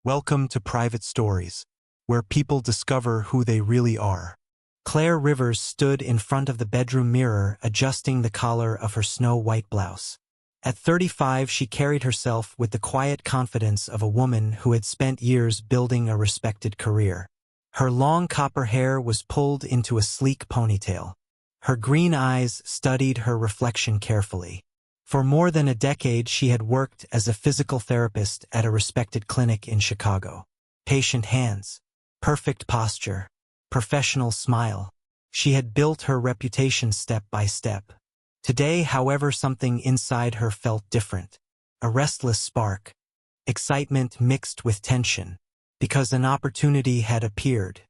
Welcome to Private Stories, where people discover who they really are. Claire Rivers stood in front of the bedroom mirror adjusting the collar of her snow-white blouse. At 35, she carried herself with the quiet confidence of a woman who had spent years building a respected career. Her long copper hair was pulled into a sleek ponytail. Her green eyes studied her reflection carefully. For more than a decade, she had worked as a physical therapist at a respected clinic in Chicago. Patient hands, perfect posture, professional smile. She had built her reputation step by step. Today, however, something inside her felt different. A restless spark, excitement mixed with tension, because an opportunity had appeared.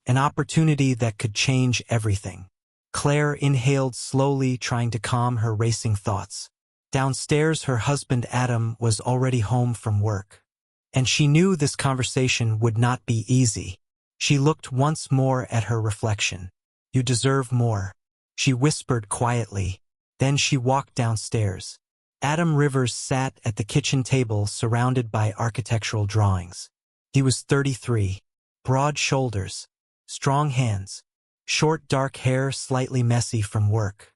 An opportunity that could change everything. Claire inhaled slowly, trying to calm her racing thoughts. Downstairs, her husband Adam was already home from work. And she knew this conversation would not be easy. She looked once more at her reflection. "You deserve more," she whispered quietly. Then she walked downstairs. Adam Rivers sat at the kitchen table surrounded by architectural drawings. He was 33. Broad shoulders, strong hands, short dark hair slightly messy from work.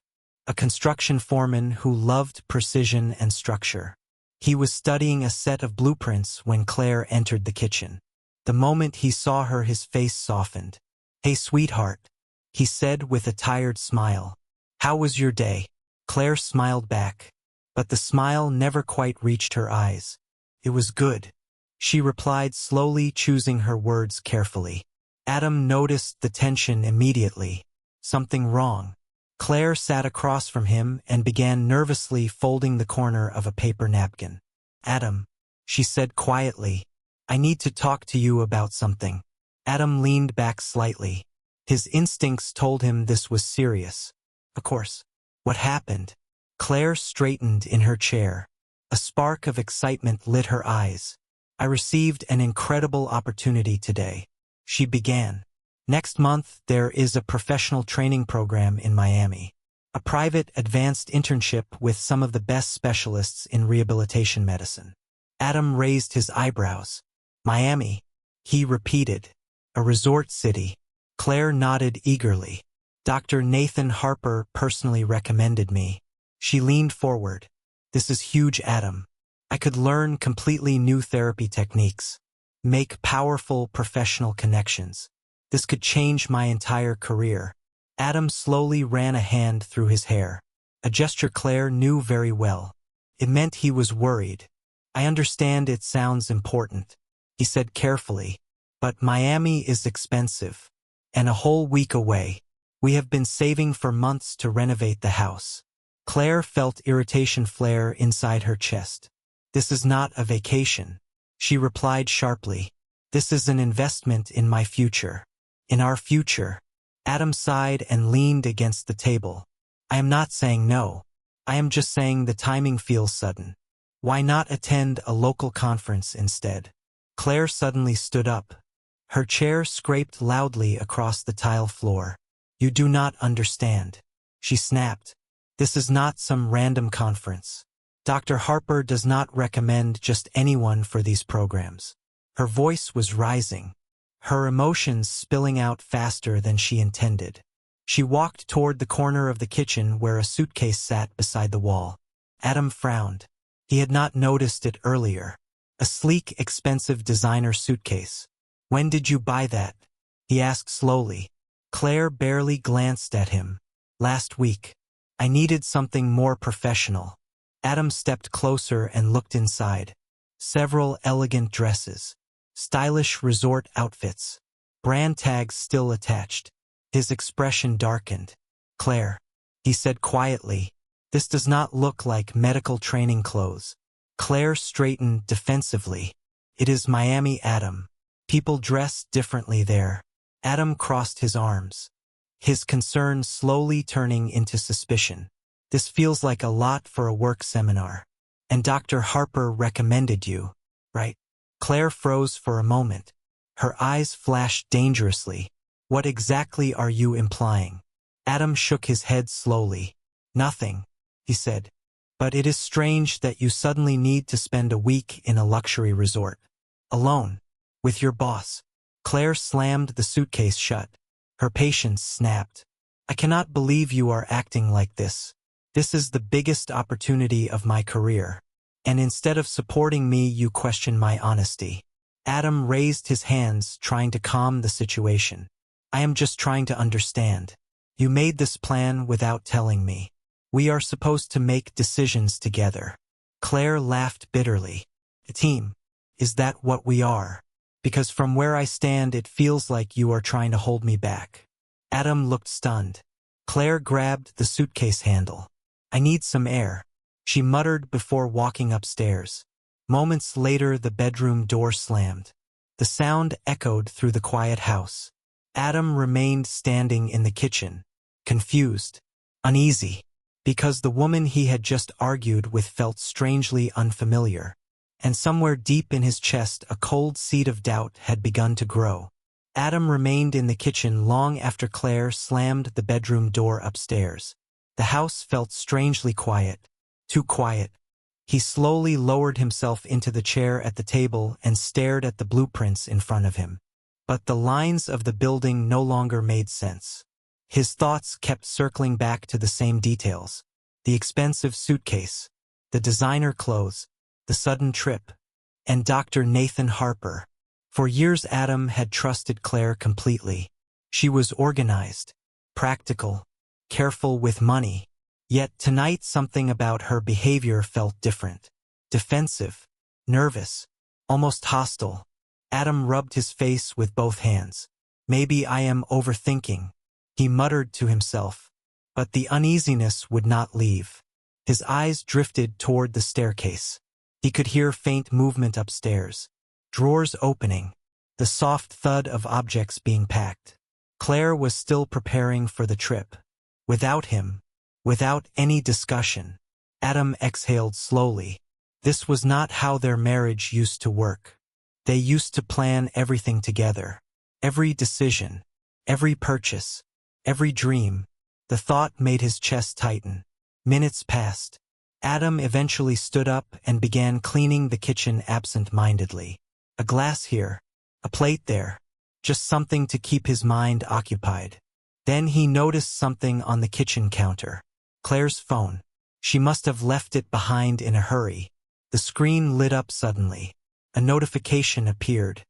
A construction foreman who loved precision and structure. He was studying a set of blueprints when Claire entered the kitchen. The moment he saw her, his face softened. "Hey, sweetheart," he said with a tired smile. "How was your day?" Claire smiled back, but the smile never quite reached her eyes. "It was good," she replied, slowly choosing her words carefully. Adam noticed the tension immediately. Something wrong. Claire sat across from him and began nervously folding the corner of a paper napkin. "Adam," she said quietly, "I need to talk to you about something." Adam leaned back slightly. His instincts told him this was serious. "Of course. What happened?" Claire straightened in her chair. A spark of excitement lit her eyes. "I received an incredible opportunity today," she began. "Next month, there is a professional training program in Miami. A private advanced internship with some of the best specialists in rehabilitation medicine." Adam raised his eyebrows. "Miami," he repeated. "A resort city." Claire nodded eagerly. "Dr. Nathan Harper personally recommended me." She leaned forward. "This is huge, Adam. I could learn completely new therapy techniques. Make powerful professional connections. This could change my entire career." Adam slowly ran a hand through his hair. A gesture Claire knew very well. It meant he was worried. "I understand it sounds important," he said carefully, "but Miami is expensive. And a whole week away. We have been saving for months to renovate the house." Claire felt irritation flare inside her chest. "This is not a vacation," she replied sharply. "This is an investment in my future. In our future." Adam sighed and leaned against the table. "I am not saying no. I am just saying the timing feels sudden. Why not attend a local conference instead?" Claire suddenly stood up. Her chair scraped loudly across the tile floor. "You do not understand," she snapped. "This is not some random conference. Dr. Harper does not recommend just anyone for these programs." Her voice was rising, her emotions spilling out faster than she intended. She walked toward the corner of the kitchen where a suitcase sat beside the wall. Adam frowned. He had not noticed it earlier. A sleek, expensive designer suitcase. "When did you buy that?" he asked slowly. Claire barely glanced at him. "Last week. I needed something more professional." Adam stepped closer and looked inside. Several elegant dresses. Stylish resort outfits. Brand tags still attached. His expression darkened. "Claire," he said quietly, "this does not look like medical training clothes." Claire straightened defensively. "It is Miami, Adam. People dress differently there." Adam crossed his arms, his concern slowly turning into suspicion. "This feels like a lot for a work seminar. And Dr. Harper recommended you, right?" Claire froze for a moment. Her eyes flashed dangerously. "What exactly are you implying?" Adam shook his head slowly. "Nothing," he said. "But it is strange that you suddenly need to spend a week in a luxury resort. Alone." With your boss. Claire slammed the suitcase shut. Her patience snapped. I cannot believe you are acting like this. This is the biggest opportunity of my career. And instead of supporting me, you question my honesty. Adam raised his hands, trying to calm the situation. I am just trying to understand. You made this plan without telling me. We are supposed to make decisions together. Claire laughed bitterly. A team. Is that what we are? Because from where I stand, it feels like you are trying to hold me back. Adam looked stunned. Claire grabbed the suitcase handle. I need some air, she muttered before walking upstairs. Moments later, the bedroom door slammed. The sound echoed through the quiet house. Adam remained standing in the kitchen, confused, uneasy, because the woman he had just argued with felt strangely unfamiliar. And somewhere deep in his chest, a cold seed of doubt had begun to grow. Adam remained in the kitchen long after Claire slammed the bedroom door upstairs. The house felt strangely quiet, too quiet. He slowly lowered himself into the chair at the table and stared at the blueprints in front of him. But the lines of the building no longer made sense. His thoughts kept circling back to the same details. The expensive suitcase, the designer clothes, the sudden trip, and Dr. Nathan Harper. For years Adam had trusted Claire completely. She was organized, practical, careful with money. Yet tonight something about her behavior felt different. Defensive, nervous, almost hostile. Adam rubbed his face with both hands. Maybe I am overthinking, he muttered to himself. But the uneasiness would not leave. His eyes drifted toward the staircase. He could hear faint movement upstairs. Drawers opening. The soft thud of objects being packed. Claire was still preparing for the trip. Without him. Without any discussion. Adam exhaled slowly. This was not how their marriage used to work. They used to plan everything together. Every decision. Every purchase. Every dream. The thought made his chest tighten. Minutes passed. Adam eventually stood up and began cleaning the kitchen absent-mindedly. A glass here, a plate there, just something to keep his mind occupied. Then he noticed something on the kitchen counter. Claire's phone. She must have left it behind in a hurry. The screen lit up suddenly. A notification appeared.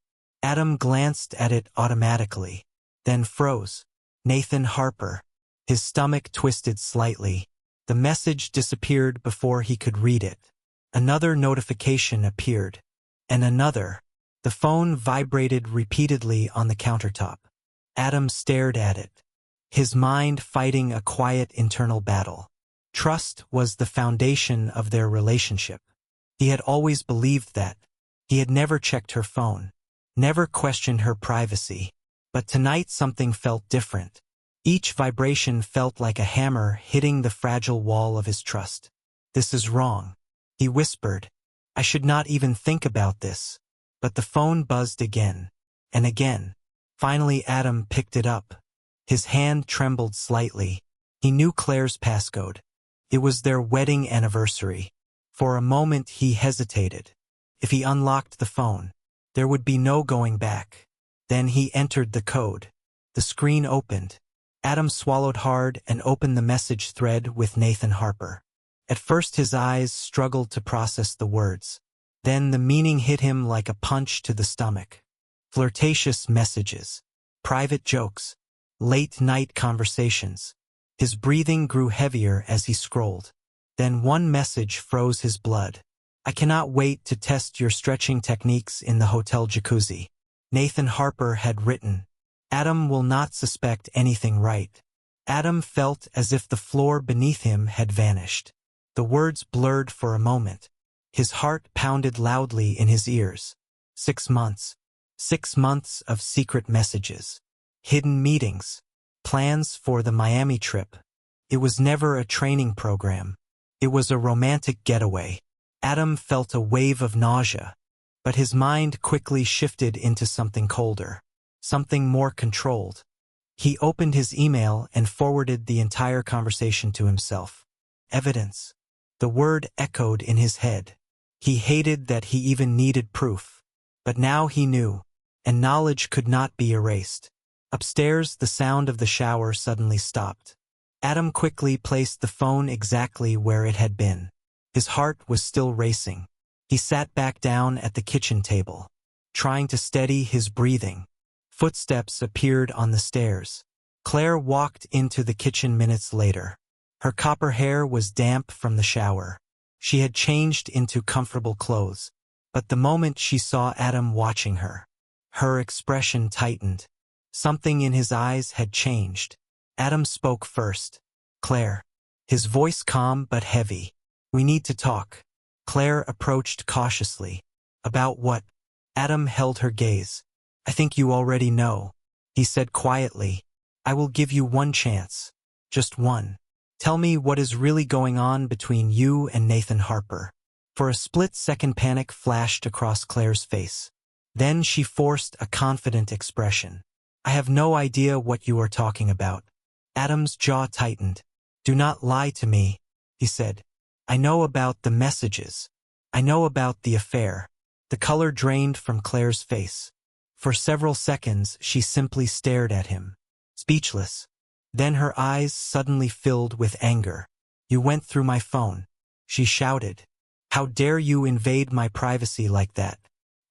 Adam glanced at it automatically, then froze. Nathan Harper. His stomach twisted slightly. The message disappeared before he could read it. Another notification appeared. And another. The phone vibrated repeatedly on the countertop. Adam stared at it, his mind fighting a quiet internal battle. Trust was the foundation of their relationship. He had always believed that. He had never checked her phone, never questioned her privacy. But tonight something felt different. Each vibration felt like a hammer hitting the fragile wall of his trust. This is wrong, he whispered. I should not even think about this. But the phone buzzed again, and again. Finally Adam picked it up. His hand trembled slightly. He knew Claire's passcode. It was their wedding anniversary. For a moment he hesitated. If he unlocked the phone, there would be no going back. Then he entered the code. The screen opened. Adam swallowed hard and opened the message thread with Nathan Harper. At first his eyes struggled to process the words. Then the meaning hit him like a punch to the stomach. Flirtatious messages, private jokes, late-night conversations. His breathing grew heavier as he scrolled. Then one message froze his blood. I cannot wait to test your stretching techniques in the hotel jacuzzi. Nathan Harper had written. Adam will not suspect anything, right? Adam felt as if the floor beneath him had vanished. The words blurred for a moment. His heart pounded loudly in his ears. 6 months. 6 months of secret messages. Hidden meetings. Plans for the Miami trip. It was never a training program. It was a romantic getaway. Adam felt a wave of nausea. But his mind quickly shifted into something colder. Something more controlled. He opened his email and forwarded the entire conversation to himself. Evidence. The word echoed in his head. He hated that he even needed proof. But now he knew. and knowledge could not be erased. Upstairs, the sound of the shower suddenly stopped. Adam quickly placed the phone exactly where it had been. His heart was still racing. He sat back down at the kitchen table, trying to steady his breathing. Footsteps appeared on the stairs. Claire walked into the kitchen minutes later. Her copper hair was damp from the shower. She had changed into comfortable clothes, but the moment she saw Adam watching her, her expression tightened. Something in his eyes had changed. Adam spoke first. "Claire." His voice calm but heavy. "We need to talk." Claire approached cautiously. "About what?" Adam held her gaze. "I think you already know," he said quietly. "I will give you one chance. Just one. Tell me what is really going on between you and Nathan Harper." For a split second, panic flashed across Claire's face. Then she forced a confident expression. "I have no idea what you are talking about." Adam's jaw tightened. "Do not lie to me," he said. "I know about the messages. I know about the affair." The color drained from Claire's face. For several seconds, she simply stared at him, speechless. Then her eyes suddenly filled with anger. "You went through my phone," she shouted. "How dare you invade my privacy like that?"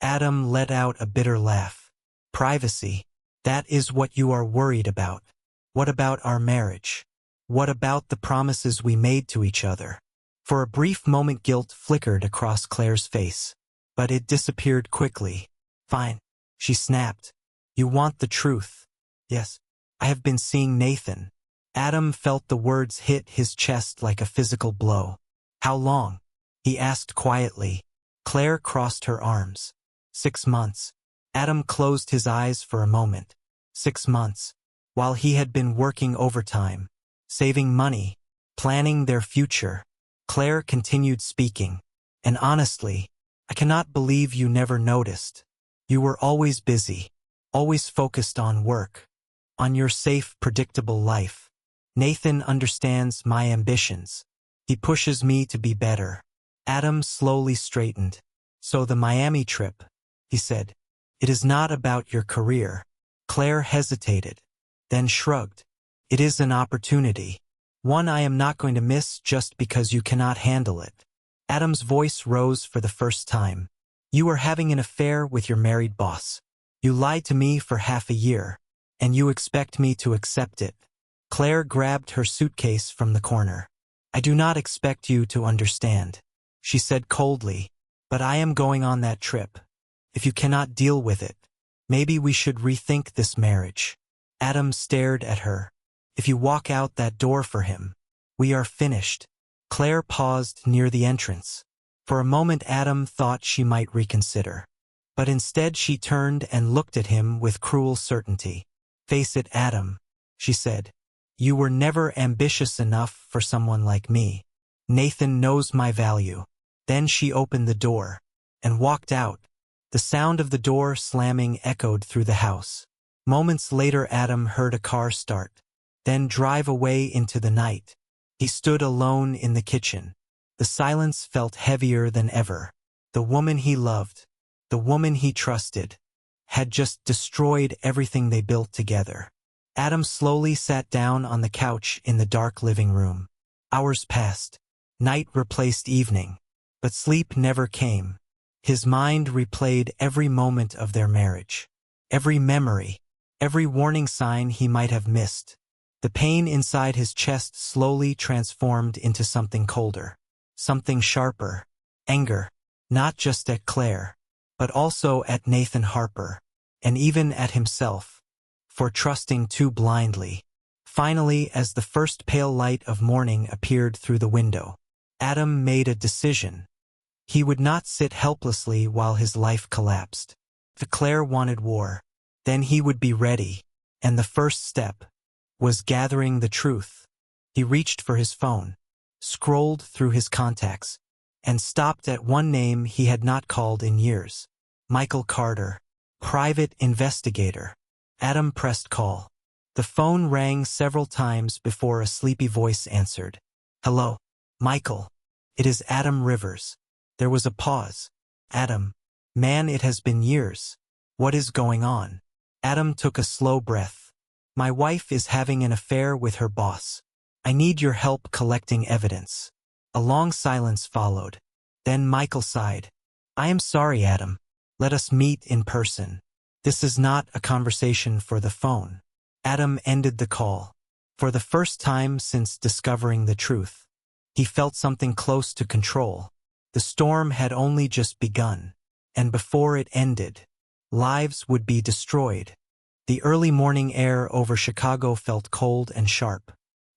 Adam let out a bitter laugh. "Privacy? That is what you are worried about. What about our marriage? What about the promises we made to each other?" For a brief moment, guilt flickered across Claire's face, but it disappeared quickly. "Fine," she snapped. "You want the truth?" "Yes. I have been seeing Nathan." Adam felt the words hit his chest like a physical blow. "How long?" he asked quietly. Claire crossed her arms. 6 months. Adam closed his eyes for a moment. 6 months. While he had been working overtime, saving money, planning their future. Claire continued speaking. "And honestly, I cannot believe you never noticed. You were always busy, always focused on work, on your safe, predictable life. Nathan understands my ambitions. He pushes me to be better." Adam slowly straightened. "So the Miami trip," he said. "It is not about your career." Claire hesitated, then shrugged. "It is an opportunity. One I am not going to miss just because you cannot handle it." Adam's voice rose for the first time. "You are having an affair with your married boss. You lied to me for half a year, and you expect me to accept it." Claire grabbed her suitcase from the corner. "I do not expect you to understand," she said coldly, "but I am going on that trip. If you cannot deal with it, maybe we should rethink this marriage." Adam stared at her. "If you walk out that door for him, we are finished." Claire paused near the entrance. For a moment Adam thought she might reconsider, but instead she turned and looked at him with cruel certainty. "Face it, Adam," she said. "You were never ambitious enough for someone like me. Nathan knows my value." Then she opened the door and walked out. The sound of the door slamming echoed through the house. Moments later Adam heard a car start, then drive away into the night. He stood alone in the kitchen. The silence felt heavier than ever. The woman he loved, the woman he trusted, had just destroyed everything they built together. Adam slowly sat down on the couch in the dark living room. Hours passed. Night replaced evening, but sleep never came. His mind replayed every moment of their marriage, every memory, every warning sign he might have missed. The pain inside his chest slowly transformed into something colder, something sharper. Anger, not just at Claire, but also at Nathan Harper, and even at himself, for trusting too blindly. Finally, as the first pale light of morning appeared through the window, Adam made a decision. He would not sit helplessly while his life collapsed. If Claire wanted war, then he would be ready, and the first step was gathering the truth. He reached for his phone, scrolled through his contacts, and stopped at one name he had not called in years. Michael Carter, private investigator. Adam pressed call. The phone rang several times before a sleepy voice answered. "Hello, Michael. It is Adam Rivers." There was a pause. "Adam, man, it has been years." What is going on? Adam took a slow breath. My wife is having an affair with her boss. I need your help collecting evidence. A long silence followed. Then Michael sighed. I am sorry, Adam. Let us meet in person. This is not a conversation for the phone. Adam ended the call. For the first time since discovering the truth, he felt something close to control. The storm had only just begun, and before it ended, lives would be destroyed. The early morning air over Chicago felt cold and sharp.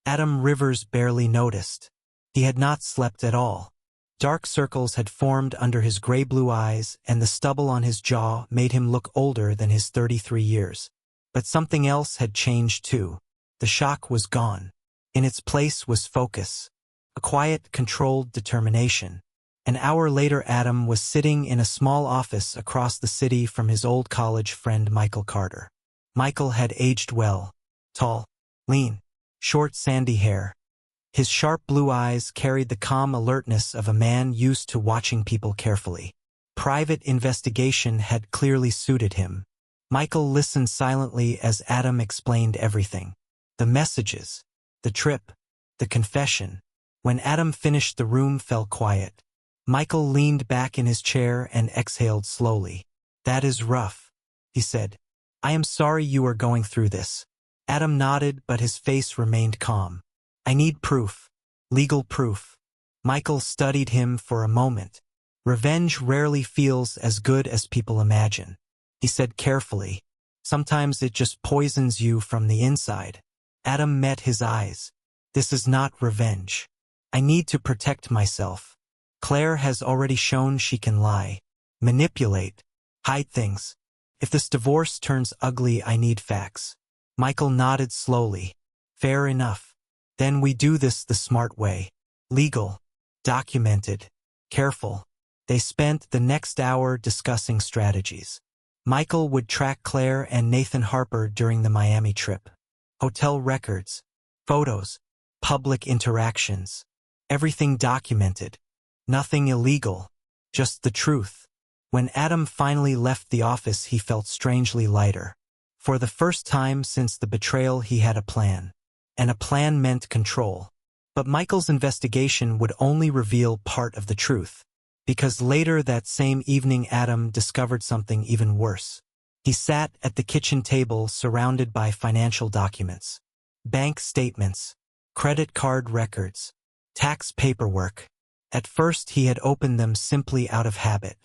Adam Rivers barely noticed. He had not slept at all. Dark circles had formed under his gray-blue eyes, and the stubble on his jaw made him look older than his 33 years. But something else had changed too. The shock was gone. In its place was focus. A quiet, controlled determination. An hour later, Adam was sitting in a small office across the city from his old college friend Michael Carter. Michael had aged well. Tall, lean, short sandy hair. His sharp blue eyes carried the calm alertness of a man used to watching people carefully. Private investigation had clearly suited him. Michael listened silently as Adam explained everything. The messages, the trip, the confession. When Adam finished, the room fell quiet. Michael leaned back in his chair and exhaled slowly. That is rough, he said. I am sorry you are going through this. Adam nodded, but his face remained calm. I need proof. Legal proof. Michael studied him for a moment. Revenge rarely feels as good as people imagine. He said carefully. Sometimes it just poisons you from the inside. Adam met his eyes. This is not revenge. I need to protect myself. Claire has already shown she can lie, manipulate, hide things. If this divorce turns ugly, I need facts. Michael nodded slowly. Fair enough. Then we do this the smart way. Legal, documented, careful. They spent the next hour discussing strategies. Michael would track Claire and Nathan Harper during the Miami trip. Hotel records, photos, public interactions. Everything documented. Nothing illegal. Just the truth. When Adam finally left the office, he felt strangely lighter. For the first time since the betrayal, he had a plan. And a plan meant control. But Michael's investigation would only reveal part of the truth. Because later that same evening, Adam discovered something even worse. He sat at the kitchen table surrounded by financial documents. Bank statements, credit card records, tax paperwork. At first he had opened them simply out of habit.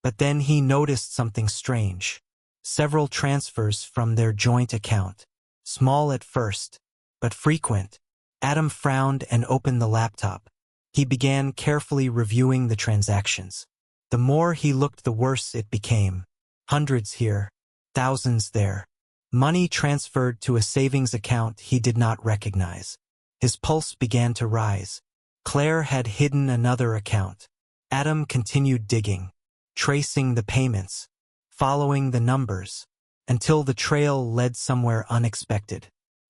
But then he noticed something strange. Several transfers from their joint account. Small at first, but frequent. Adam frowned and opened the laptop. He began carefully reviewing the transactions. The more he looked, the worse it became. Hundreds here, thousands there. Money transferred to a savings account he did not recognize. His pulse began to rise. Claire had hidden another account. Adam continued digging, tracing the payments, following the numbers, until the trail led somewhere unexpected.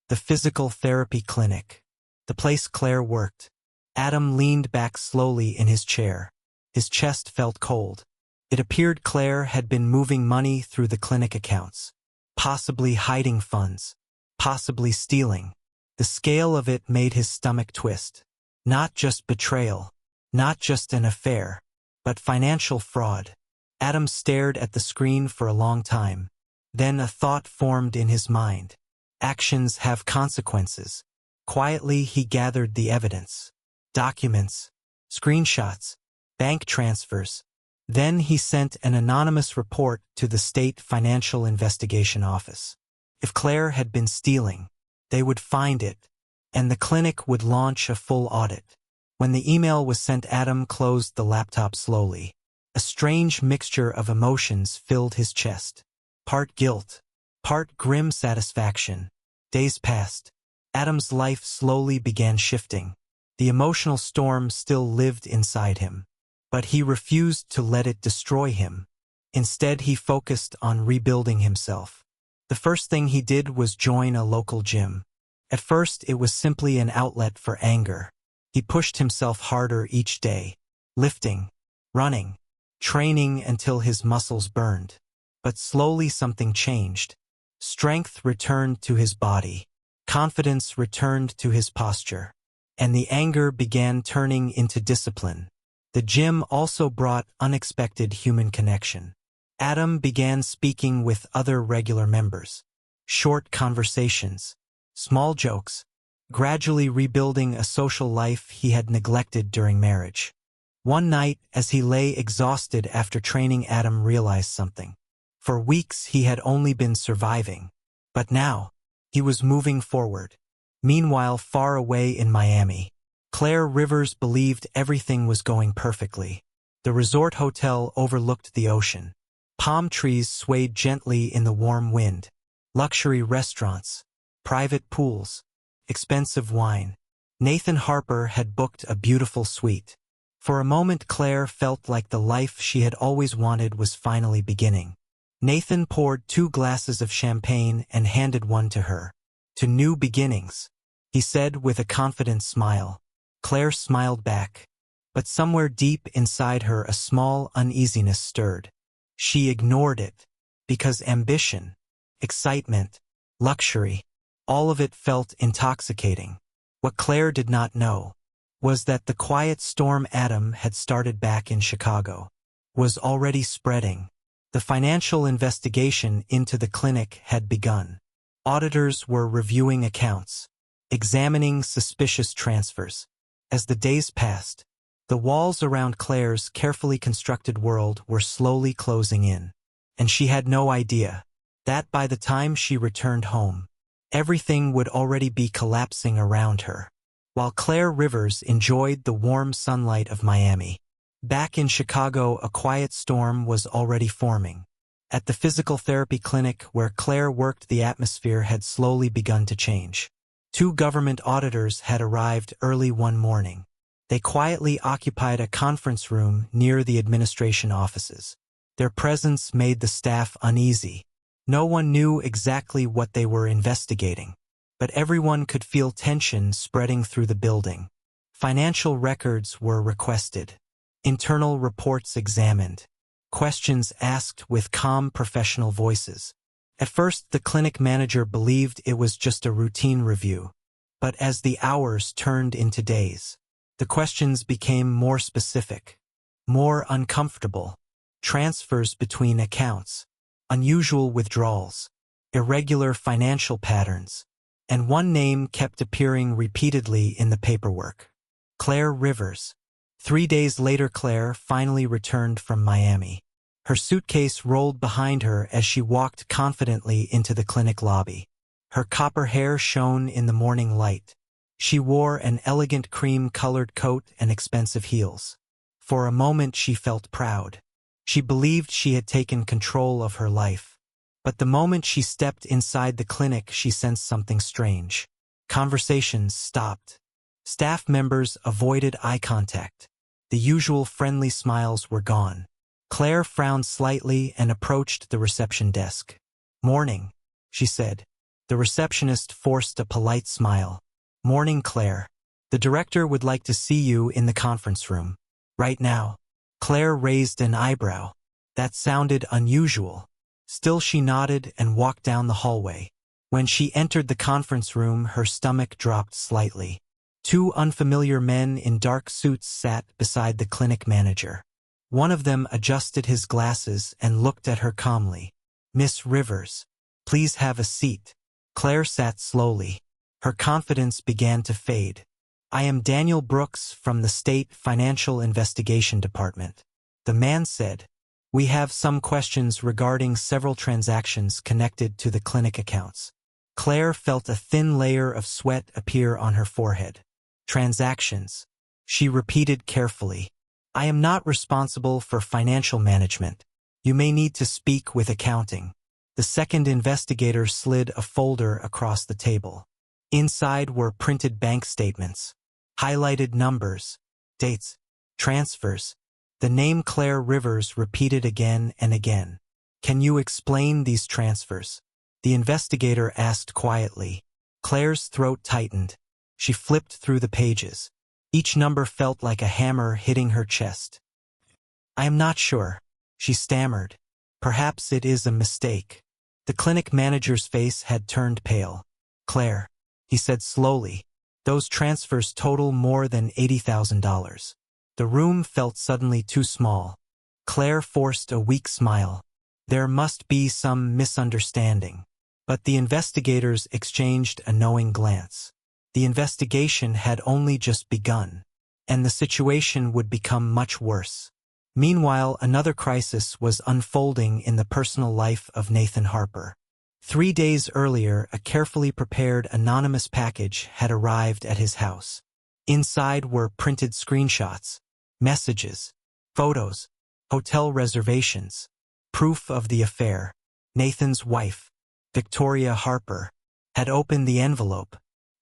The physical therapy clinic. The place Claire worked. Adam leaned back slowly in his chair. His chest felt cold. It appeared Claire had been moving money through the clinic accounts. Possibly hiding funds. Possibly stealing. The scale of it made his stomach twist. Not just betrayal. Not just an affair. But financial fraud. Adam stared at the screen for a long time. Then a thought formed in his mind. Actions have consequences. Quietly he gathered the evidence. Documents, screenshots, bank transfers. Then he sent an anonymous report to the State Financial Investigation Office. If Claire had been stealing, they would find it, and the clinic would launch a full audit. When the email was sent, Adam closed the laptop slowly. A strange mixture of emotions filled his chest. Part guilt, part grim satisfaction. Days passed. Adam's life slowly began shifting. The emotional storm still lived inside him, but he refused to let it destroy him. Instead, he focused on rebuilding himself. The first thing he did was join a local gym. At first, it was simply an outlet for anger. He pushed himself harder each day, lifting, running, training until his muscles burned. But slowly something changed. Strength returned to his body. Confidence returned to his posture. And the anger began turning into discipline. The gym also brought unexpected human connection. Adam began speaking with other regular members. Short conversations, small jokes, gradually rebuilding a social life he had neglected during marriage. One night, as he lay exhausted after training, Adam realized something. For weeks he had only been surviving. But now, he was moving forward. Meanwhile, far away in Miami, Claire Rivers believed everything was going perfectly. The resort hotel overlooked the ocean. Palm trees swayed gently in the warm wind. Luxury restaurants, private pools, expensive wine. Nathan Harper had booked a beautiful suite. For a moment, Claire felt like the life she had always wanted was finally beginning. Nathan poured 2 glasses of champagne and handed one to her. "To new beginnings," he said with a confident smile. Claire smiled back. But somewhere deep inside her a small uneasiness stirred. She ignored it, because ambition, excitement, luxury, all of it felt intoxicating. What Claire did not know was that the quiet storm Adam had started back in Chicago was already spreading. The financial investigation into the clinic had begun. Auditors were reviewing accounts, examining suspicious transfers. As the days passed, the walls around Claire's carefully constructed world were slowly closing in. And she had no idea that by the time she returned home, everything would already be collapsing around her. While Claire Rivers enjoyed the warm sunlight of Miami, back in Chicago a quiet storm was already forming. At the physical therapy clinic where Claire worked, the atmosphere had slowly begun to change. 2 government auditors had arrived early one morning. They quietly occupied a conference room near the administration offices. Their presence made the staff uneasy. No one knew exactly what they were investigating, but everyone could feel tension spreading through the building. Financial records were requested, internal reports examined, questions asked with calm professional voices. At first, the clinic manager believed it was just a routine review, but as the hours turned into days, the questions became more specific, more uncomfortable. Transfers between accounts, unusual withdrawals, irregular financial patterns, and one name kept appearing repeatedly in the paperwork: Claire Rivers. 3 days later, Claire finally returned from Miami. Her suitcase rolled behind her as she walked confidently into the clinic lobby. Her copper hair shone in the morning light. She wore an elegant cream-colored coat and expensive heels. For a moment she felt proud. She believed she had taken control of her life. But the moment she stepped inside the clinic, she sensed something strange. Conversations stopped. Staff members avoided eye contact. The usual friendly smiles were gone. Claire frowned slightly and approached the reception desk. "Morning," she said. The receptionist forced a polite smile. "Morning, Claire. The director would like to see you in the conference room. Right now." Claire raised an eyebrow. That sounded unusual. Still, she nodded and walked down the hallway. When she entered the conference room, her stomach dropped slightly. 2 unfamiliar men in dark suits sat beside the clinic manager. One of them adjusted his glasses and looked at her calmly. "Miss Rivers, please have a seat." Claire sat slowly. Her confidence began to fade. "I am Daniel Brooks from the State Financial Investigation Department," the man said. "We have some questions regarding several transactions connected to the clinic accounts." Claire felt a thin layer of sweat appear on her forehead. "Transactions," she repeated carefully. "I am not responsible for financial management. You may need to speak with accounting." The second investigator slid a folder across the table. Inside were printed bank statements, highlighted numbers, dates, transfers. The name Claire Rivers repeated again and again. "Can you explain these transfers?" the investigator asked quietly. Claire's throat tightened. She flipped through the pages. Each number felt like a hammer hitting her chest. "I am not sure," she stammered. Perhaps it is a mistake. The clinic manager's face had turned pale. Claire, he said slowly, those transfers total more than $80,000. The room felt suddenly too small. Claire forced a weak smile. There must be some misunderstanding. But the investigators exchanged a knowing glance. The investigation had only just begun, and the situation would become much worse. Meanwhile, another crisis was unfolding in the personal life of Nathan Harper. 3 days earlier, a carefully prepared anonymous package had arrived at his house. Inside were printed screenshots, messages, photos, hotel reservations, proof of the affair. Nathan's wife, Victoria Harper, had opened the envelope.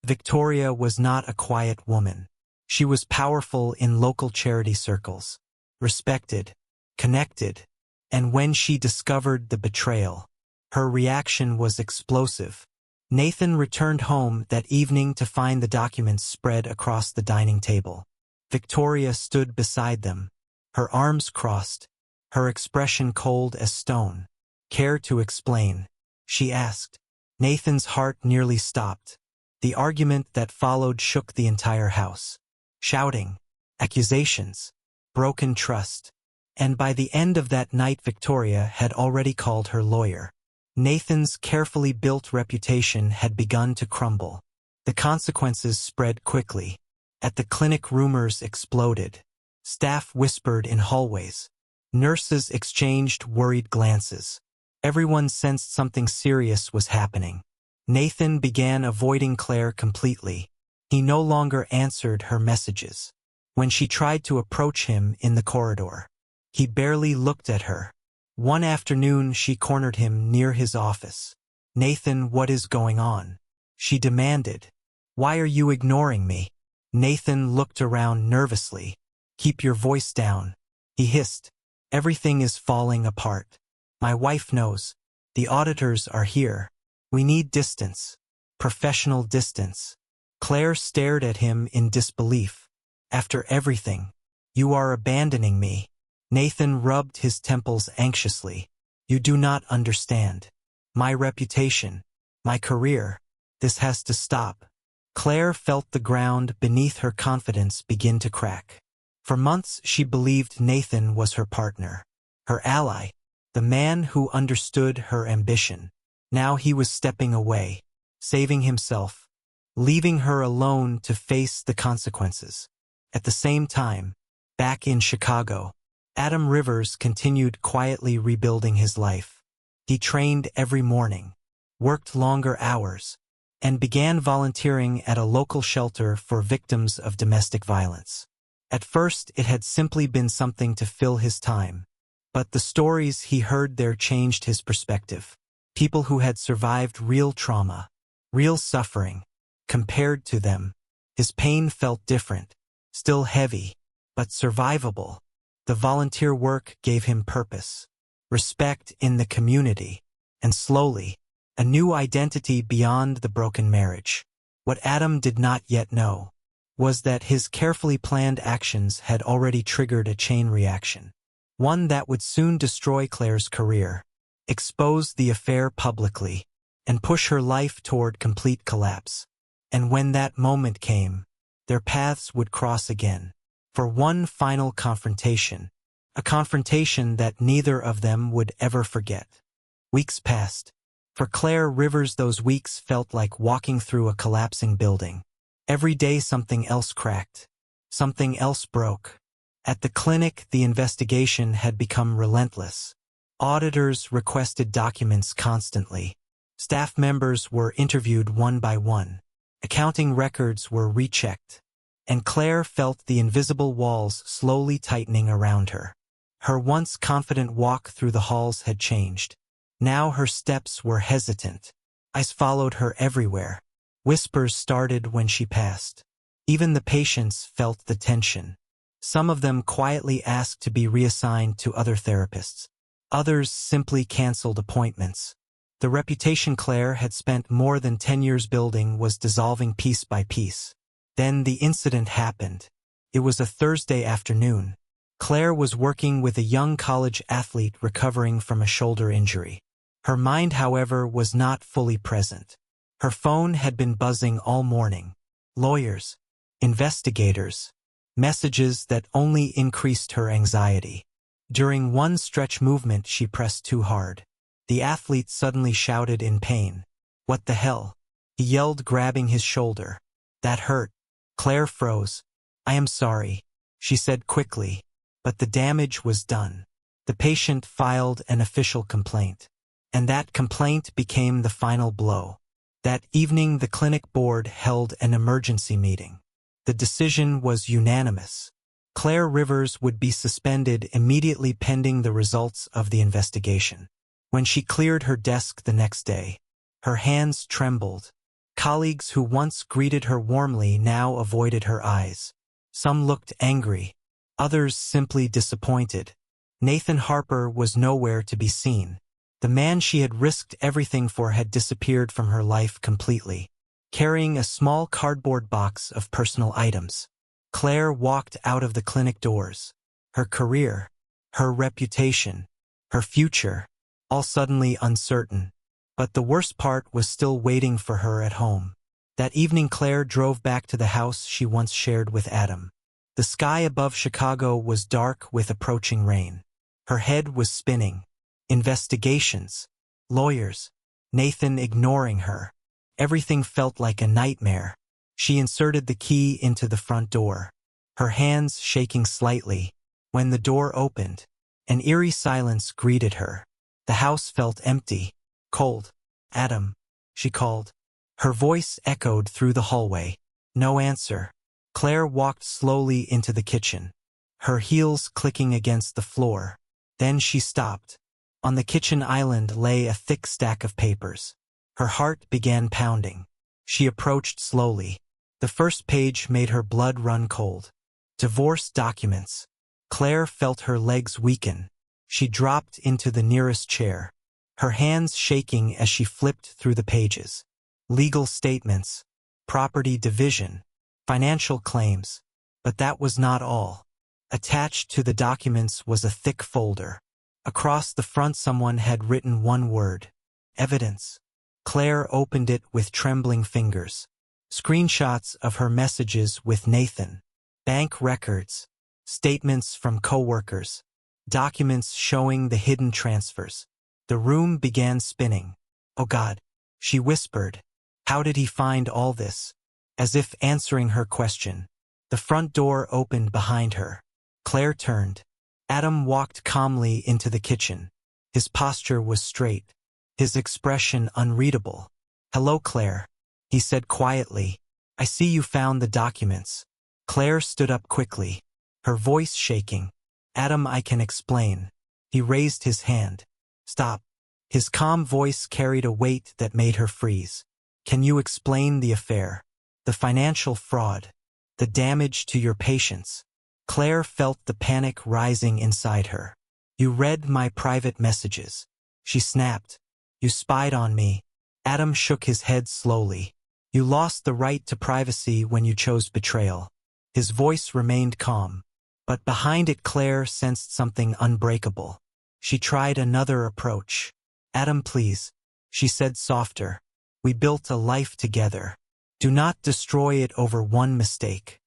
Victoria was not a quiet woman. She was powerful in local charity circles, respected, connected, and when she discovered the betrayal, her reaction was explosive. Nathan returned home that evening to find the documents spread across the dining table. Victoria stood beside them, her arms crossed, her expression cold as stone. "Care to explain?" she asked. Nathan's heart nearly stopped. The argument that followed shook the entire house. Shouting, accusations, broken trust. And by the end of that night, Victoria had already called her lawyer. Nathan's carefully built reputation had begun to crumble. The consequences spread quickly. At the clinic, rumors exploded. Staff whispered in hallways. Nurses exchanged worried glances. Everyone sensed something serious was happening. Nathan began avoiding Claire completely. He no longer answered her messages. When she tried to approach him in the corridor, he barely looked at her. One afternoon, she cornered him near his office. "Nathan, what is going on?" she demanded. "Why are you ignoring me?" Nathan looked around nervously. "Keep your voice down," he hissed. "Everything is falling apart. My wife knows. The auditors are here. We need distance. Professional distance." Claire stared at him in disbelief. "After everything, you are abandoning me." Nathan rubbed his temples anxiously. "You do not understand. My reputation, my career. This has to stop." Claire felt the ground beneath her confidence begin to crack. For months she believed Nathan was her partner, her ally, the man who understood her ambition. Now he was stepping away, saving himself, leaving her alone to face the consequences. At the same time, back in Chicago, Adam Rivers continued quietly rebuilding his life. He trained every morning, worked longer hours, and began volunteering at a local shelter for victims of domestic violence. At first, it had simply been something to fill his time, but the stories he heard there changed his perspective. People who had survived real trauma, real suffering. Compared to them, his pain felt different, still heavy, but survivable. The volunteer work gave him purpose, respect in the community, and slowly, a new identity beyond the broken marriage. What Adam did not yet know was that his carefully planned actions had already triggered a chain reaction, one that would soon destroy Claire's career, expose the affair publicly, and push her life toward complete collapse. And when that moment came, their paths would cross again, for one final confrontation, a confrontation that neither of them would ever forget. Weeks passed. For Claire Rivers, those weeks felt like walking through a collapsing building. Every day something else cracked, something else broke. At the clinic, the investigation had become relentless. Auditors requested documents constantly. Staff members were interviewed one by one. Accounting records were rechecked, and Claire felt the invisible walls slowly tightening around her. Her once confident walk through the halls had changed. Now her steps were hesitant. Eyes followed her everywhere. Whispers started when she passed. Even the patients felt the tension. Some of them quietly asked to be reassigned to other therapists. Others simply canceled appointments. The reputation Claire had spent more than 10 years building was dissolving piece by piece. Then the incident happened. It was a Thursday afternoon. Claire was working with a young college athlete recovering from a shoulder injury. Her mind, however, was not fully present. Her phone had been buzzing all morning. Lawyers, investigators, messages that only increased her anxiety. During one stretch movement, she pressed too hard. The athlete suddenly shouted in pain. "What the hell?" he yelled, grabbing his shoulder. "That hurt." Claire froze. "I am sorry," she said quickly, but the damage was done. The patient filed an official complaint, and that complaint became the final blow. That evening, the clinic board held an emergency meeting. The decision was unanimous. Claire Rivers would be suspended immediately pending the results of the investigation. When she cleared her desk the next day, her hands trembled. Colleagues who once greeted her warmly now avoided her eyes. Some looked angry, others simply disappointed. Nathan Harper was nowhere to be seen. The man she had risked everything for had disappeared from her life completely, carrying a small cardboard box of personal items. Claire walked out of the clinic doors. Her career, her reputation, her future, all suddenly uncertain. But the worst part was still waiting for her at home. That evening, Claire drove back to the house she once shared with Adam. The sky above Chicago was dark with approaching rain. Her head was spinning. Investigations, lawyers, Nathan ignoring her. Everything felt like a nightmare. She inserted the key into the front door, her hands shaking slightly. When the door opened, an eerie silence greeted her. The house felt empty, cold. "Adam," she called. Her voice echoed through the hallway. No answer. Claire walked slowly into the kitchen, her heels clicking against the floor. Then she stopped. On the kitchen island lay a thick stack of papers. Her heart began pounding. She approached slowly. The first page made her blood run cold. Divorce documents. Claire felt her legs weaken. She dropped into the nearest chair, her hands shaking as she flipped through the pages. Legal statements, property division, financial claims. But that was not all. Attached to the documents was a thick folder. Across the front, someone had written one word: evidence. Claire opened it with trembling fingers. Screenshots of her messages with Nathan, bank records, statements from coworkers, documents showing the hidden transfers. The room began spinning. "Oh God," she whispered. "How did he find all this?" As if answering her question, the front door opened behind her. Claire turned. Adam walked calmly into the kitchen. His posture was straight, his expression unreadable. "Hello, Claire," he said quietly. "I see you found the documents." Claire stood up quickly, her voice shaking. "Adam, I can explain." He raised his hand. "Stop." His calm voice carried a weight that made her freeze. "Can you explain the affair? The financial fraud, the damage to your patients?" Claire felt the panic rising inside her. "You read my private messages," she snapped. "You spied on me." Adam shook his head slowly. "You lost the right to privacy when you chose betrayal." His voice remained calm, but behind it Claire sensed something unbreakable. She tried another approach. "Adam, please," she said softer. "We built a life together. Do not destroy it over one mistake."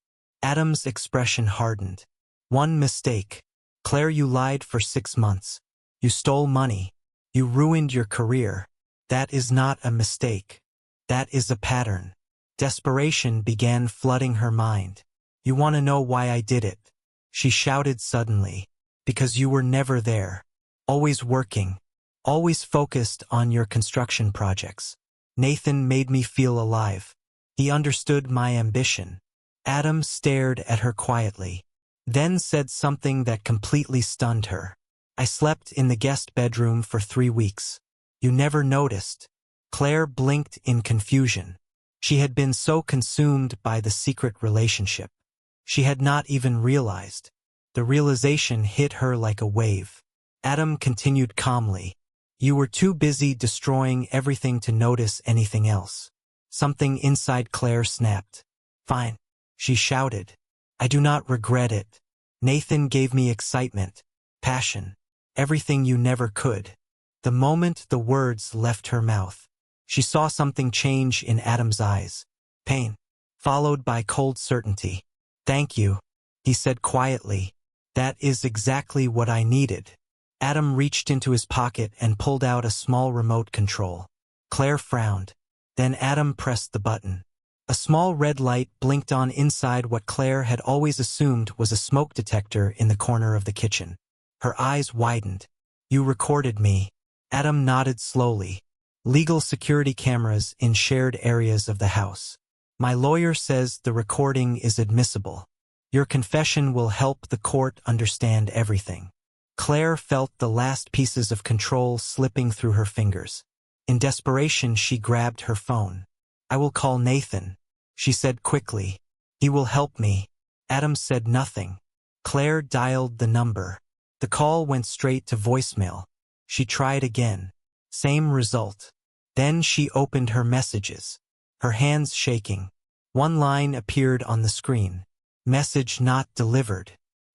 Adam's expression hardened. "One mistake? Claire, you lied for 6 months. You stole money. You ruined your career. That is not a mistake. That is a pattern." Desperation began flooding her mind. "You want to know why I did it?" she shouted suddenly. "Because you were never there. Always working. Always focused on your construction projects. Nathan made me feel alive. He understood my ambition." Adam stared at her quietly, then said something that completely stunned her. "I slept in the guest bedroom for 3 weeks. You never noticed." Claire blinked in confusion. She had been so consumed by the secret relationship. She had not even realized. The realization hit her like a wave. Adam continued calmly. "You were too busy destroying everything to notice anything else." Something inside Claire snapped. "Fine," she shouted. "I do not regret it. Nathan gave me excitement, passion, everything you never could. The moment the words left her mouth, she saw something change in Adam's eyes. Pain, followed by cold certainty. Thank you, he said quietly. That is exactly what I needed. Adam reached into his pocket and pulled out a small remote control. Claire frowned. Then Adam pressed the button. A small red light blinked on inside what Claire had always assumed was a smoke detector in the corner of the kitchen. Her eyes widened. You recorded me. Adam nodded slowly. Legal security cameras in shared areas of the house. My lawyer says the recording is admissible. Your confession will help the court understand everything. Claire felt the last pieces of control slipping through her fingers. In desperation, she grabbed her phone. I will call Nathan, she said quickly. He will help me. Adam said nothing. Claire dialed the number. The call went straight to voicemail. She tried again. Same result. Then she opened her messages, her hands shaking. One line appeared on the screen. Message not delivered.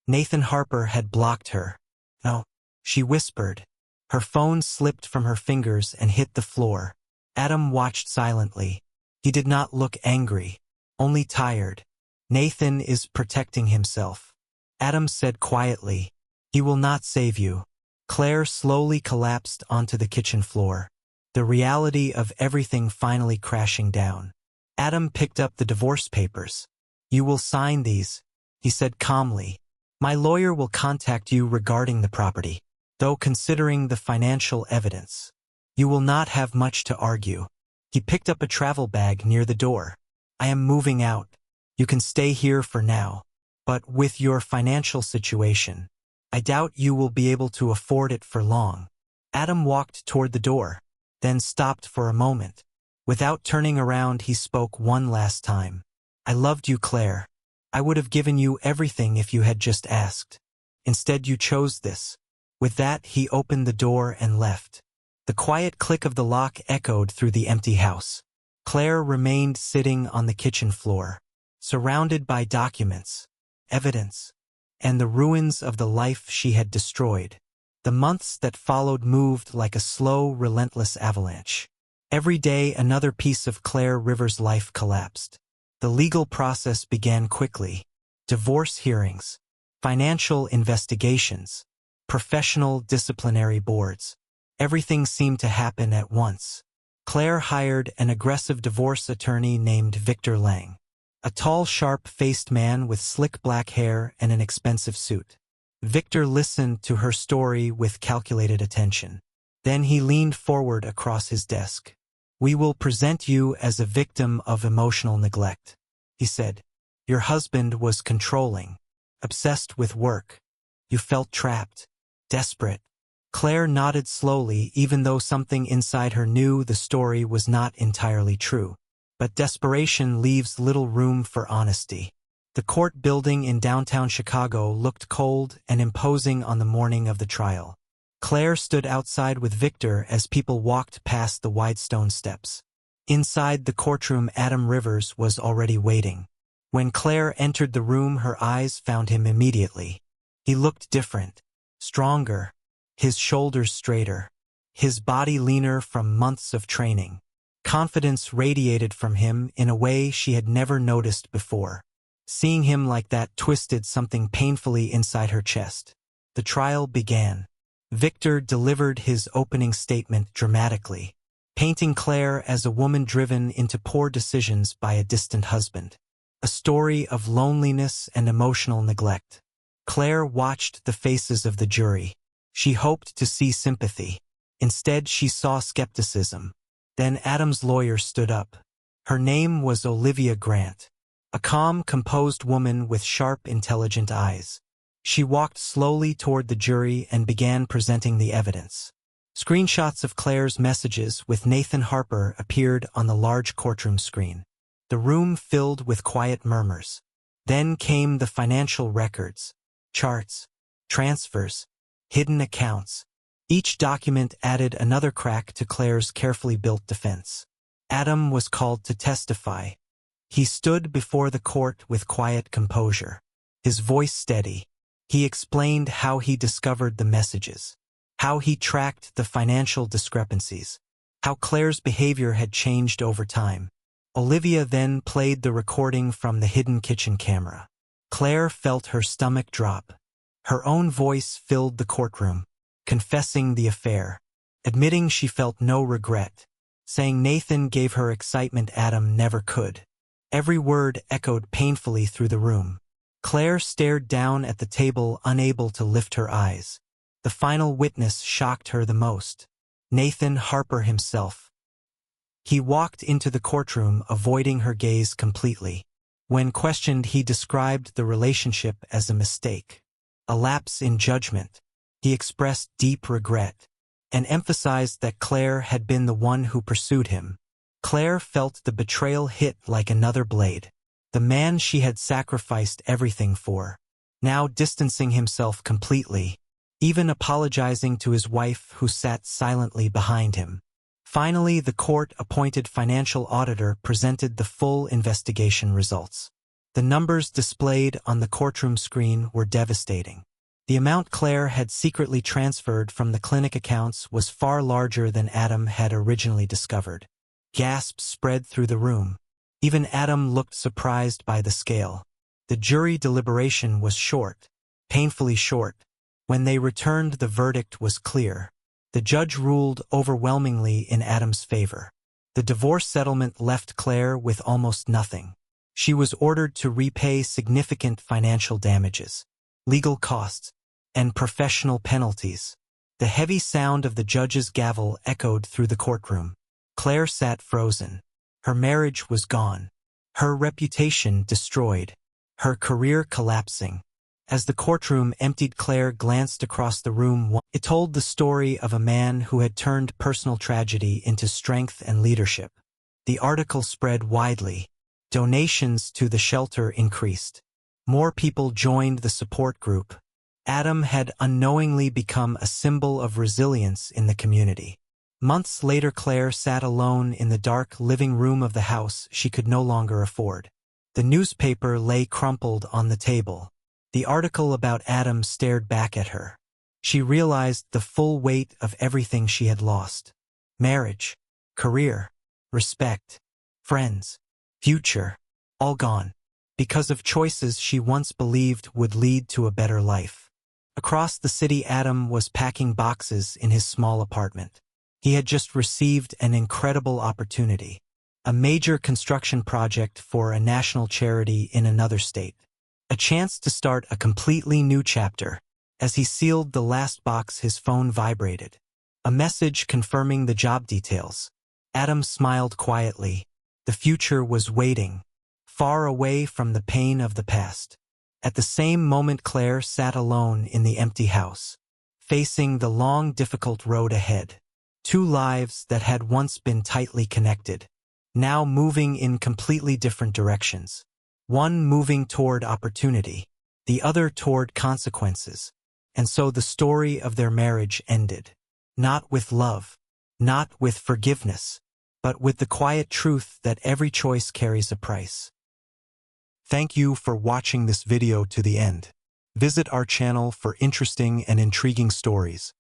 Nathan Harper had blocked her. No, she whispered. Her phone slipped from her fingers and hit the floor. Adam watched silently. He did not look angry, only tired. Nathan is protecting himself. Adam said quietly, he will not save you. Claire slowly collapsed onto the kitchen floor, the reality of everything finally crashing down. Adam picked up the divorce papers. You will sign these, he said calmly. My lawyer will contact you regarding the property, though considering the financial evidence, you will not have much to argue. He picked up a travel bag near the door. I am moving out. You can stay here for now, but with your financial situation, I doubt you will be able to afford it for long. Adam walked toward the door, then stopped for a moment. Without turning around, he spoke one last time. I loved you, Claire. I would have given you everything if you had just asked. Instead, you chose this. With that, he opened the door and left. The quiet click of the lock echoed through the empty house. Claire remained sitting on the kitchen floor, surrounded by documents, evidence, and the ruins of the life she had destroyed. The months that followed moved like a slow, relentless avalanche. Every day, another piece of Claire Rivers' life collapsed. The legal process began quickly. Divorce hearings, financial investigations, professional disciplinary boards. Everything seemed to happen at once. Claire hired an aggressive divorce attorney named Victor Lang, a tall, sharp-faced man with slick black hair and an expensive suit. Victor listened to her story with calculated attention. Then he leaned forward across his desk. We will present you as a victim of emotional neglect, he said. Your husband was controlling, obsessed with work. You felt trapped, desperate. Claire nodded slowly, even though something inside her knew the story was not entirely true. But desperation leaves little room for honesty. The court building in downtown Chicago looked cold and imposing on the morning of the trial. Claire stood outside with Victor as people walked past the wide stone steps. Inside the courtroom, Adam Rivers was already waiting. When Claire entered the room, her eyes found him immediately. He looked different, stronger, his shoulders straighter, his body leaner from months of training. Confidence radiated from him in a way she had never noticed before. Seeing him like that twisted something painfully inside her chest. The trial began. Victor delivered his opening statement dramatically, painting Claire as a woman driven into poor decisions by a distant husband. A story of loneliness and emotional neglect. Claire watched the faces of the jury. She hoped to see sympathy. Instead, she saw skepticism. Then Adam's lawyer stood up. Her name was Olivia Grant, a calm, composed woman with sharp, intelligent eyes. She walked slowly toward the jury and began presenting the evidence. Screenshots of Claire's messages with Nathan Harper appeared on the large courtroom screen. The room filled with quiet murmurs. Then came the financial records, charts, transfers, hidden accounts. Each document added another crack to Claire's carefully built defense. Adam was called to testify. He stood before the court with quiet composure, his voice steady. He explained how he discovered the messages, how he tracked the financial discrepancies, how Claire's behavior had changed over time. Olivia then played the recording from the hidden kitchen camera. Claire felt her stomach drop. Her own voice filled the courtroom, confessing the affair, admitting she felt no regret, saying Nathan gave her excitement Adam never could. Every word echoed painfully through the room. Claire stared down at the table, unable to lift her eyes. The final witness shocked her the most. Nathan Harper himself. He walked into the courtroom, avoiding her gaze completely. When questioned, he described the relationship as a mistake, a lapse in judgment. He expressed deep regret and emphasized that Claire had been the one who pursued him. Claire felt the betrayal hit like another blade. The man she had sacrificed everything for, now distancing himself completely, even apologizing to his wife who sat silently behind him. Finally, the court-appointed financial auditor presented the full investigation results. The numbers displayed on the courtroom screen were devastating. The amount Claire had secretly transferred from the clinic accounts was far larger than Adam had originally discovered. Gasps spread through the room. Even Adam looked surprised by the scale. The jury deliberation was short, painfully short. When they returned, the verdict was clear. The judge ruled overwhelmingly in Adam's favor. The divorce settlement left Claire with almost nothing. She was ordered to repay significant financial damages, legal costs, and professional penalties. The heavy sound of the judge's gavel echoed through the courtroom. Claire sat frozen. Her marriage was gone, her reputation destroyed, her career collapsing. As the courtroom emptied, Claire glanced across the room. It told the story of a man who had turned personal tragedy into strength and leadership. The article spread widely. Donations to the shelter increased. More people joined the support group. Adam had unknowingly become a symbol of resilience in the community. Months later, Claire sat alone in the dark living room of the house she could no longer afford. The newspaper lay crumpled on the table. The article about Adam stared back at her. She realized the full weight of everything she had lost. Marriage, career, respect, friends, future, all gone, because of choices she once believed would lead to a better life. Across the city, Adam was packing boxes in his small apartment. He had just received an incredible opportunity, a major construction project for a national charity in another state, a chance to start a completely new chapter. As he sealed the last box, his phone vibrated. A message confirming the job details. Adam smiled quietly. The future was waiting, far away from the pain of the past. At the same moment, Claire sat alone in the empty house, facing the long, difficult road ahead. Two lives that had once been tightly connected, now moving in completely different directions. One moving toward opportunity, the other toward consequences. And so the story of their marriage ended. Not with love, not with forgiveness, but with the quiet truth that every choice carries a price. Thank you for watching this video to the end. Visit our channel for interesting and intriguing stories.